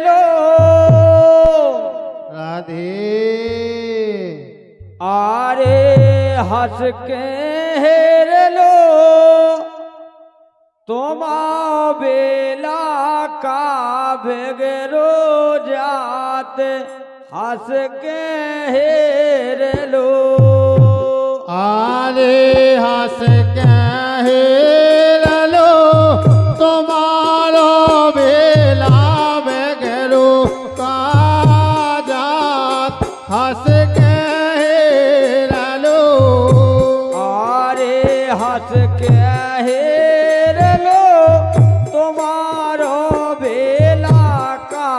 लो राधे आरे हंस के हेर लो तुमा बेला का बेगरो जात हंस के हेर लो आरे हंस के हेर लो तुम्हारो बेला बेगरो का जात हंस के हेर लो आरे हंस के हेर लो तुम्हारो बेला का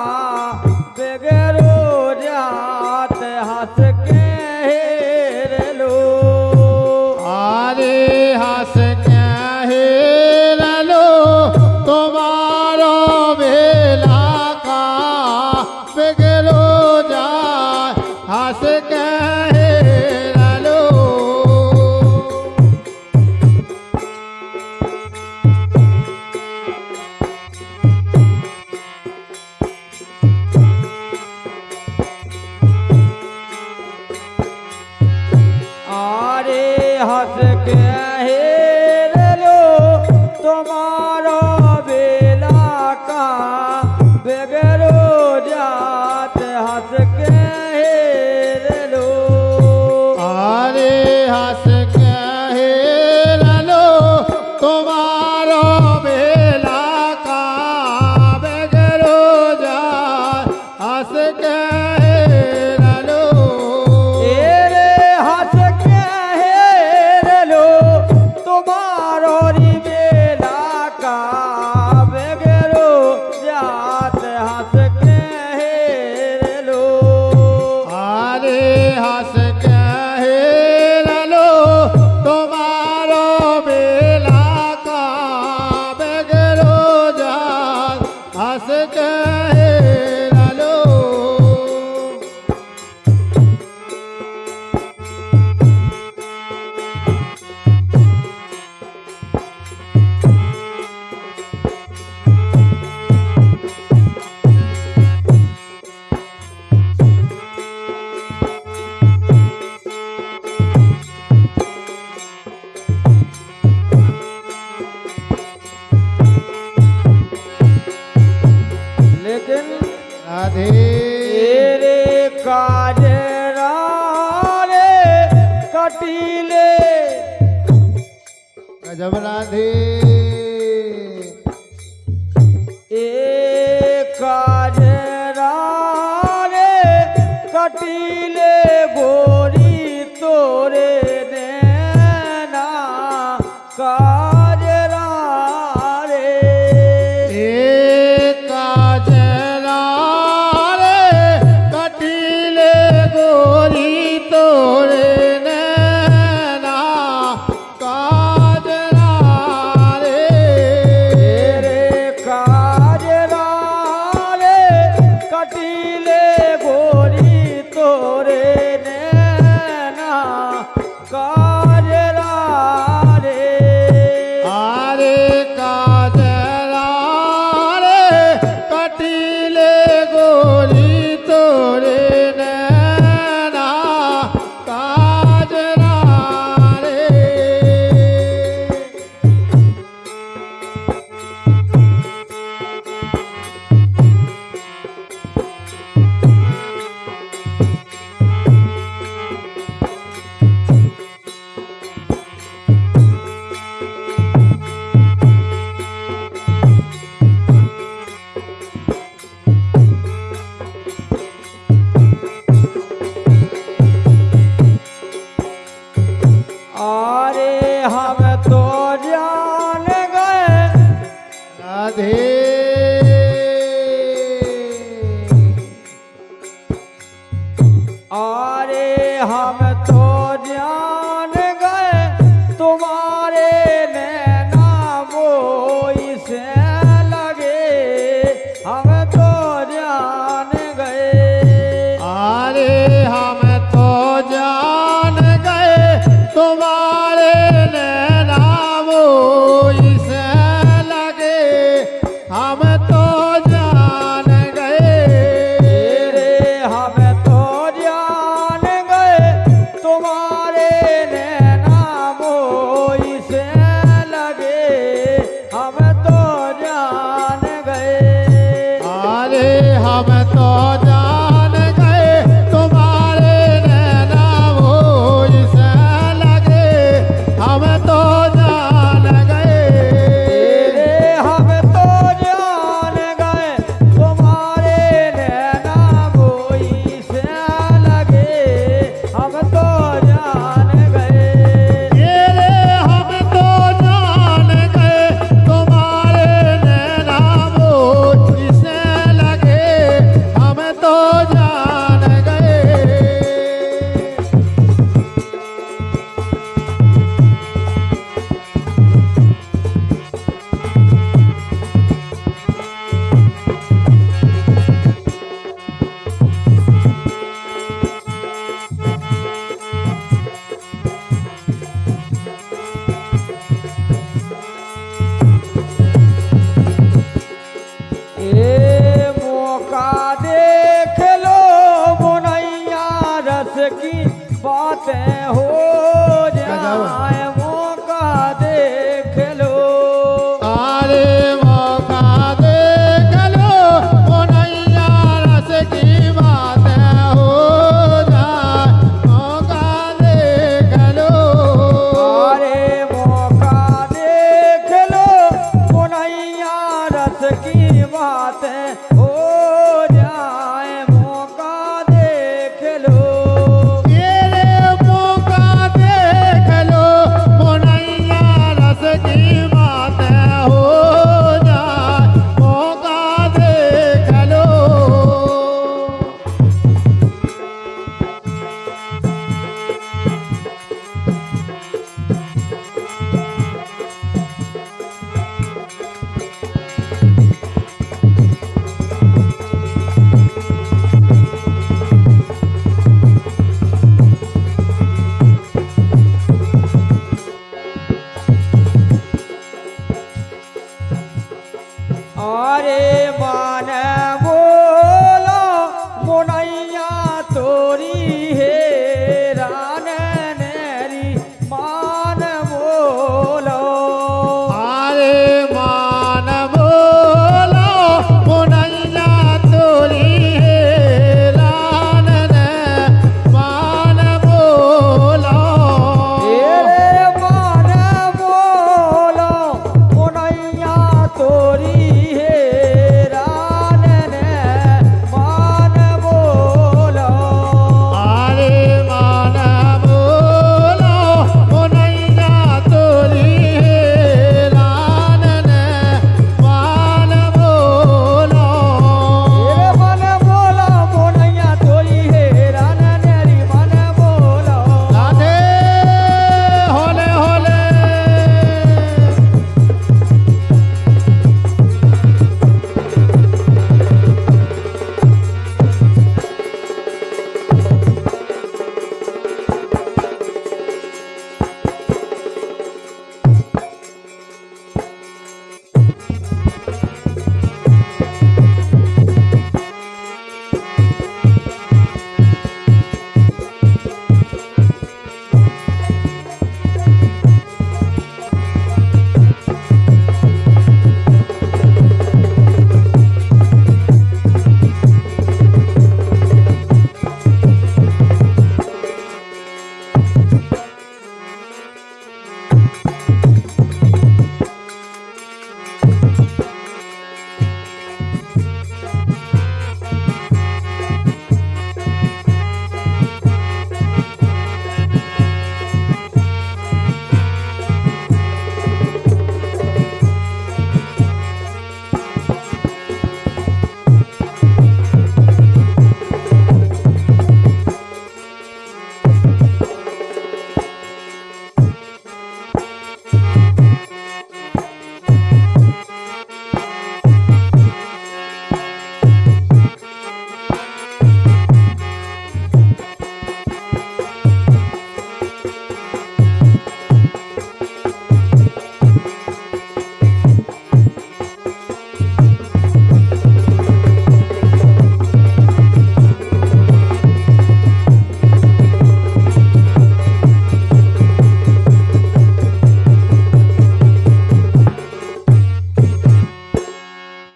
बेगरो जात हंस के हेर लो आरे हंस के हेर लो तुम्हारो बेला का बेगरो जात हंस के हेर लो आरे हंस के हेर लो तुम्हारो बेला का बेगरो जात हंस के हेर लो आरे हंस के हेर लो तुम्हारो बेला का बेगरो जात हंस के हेर लो एरे हंस के हेर लो तुम्हारो री बेला का बेगरो जात हंस के हेर लो आरे हंस के हेर लो तुम्हारो बेला का बेगरो जात हंस के हेर लो लेकिन राधे तेरे काज रे कटीले गजब राधे ए काज रे कटीले गोरी तोरे देना काज रे काजरा रे कटीले गोरी तोरे नैना काजरा रे तेरे काज रे कटीले गोरी तोरे नैना काज रे आरे काजरा रे कटीले गोरी तोरे नैना काजरा रे आरे हम तो जान गए राधे आरे हम तो जान गए तुम्हारे नैना मोई से लगे हम तो जान गए आरे हम तो जान गए तुम्हारे नैना मोई से लगे हम तो जान गए हम तो जान गए तुम्हारे नैना मोई से लगे हम तो जान गए हम तो जान गए तुम्हारे नैना मोई से लगे हम तो जान गए हम तो जान गए तुम्हारे नैना मोई से लगे हम तो जान गए ए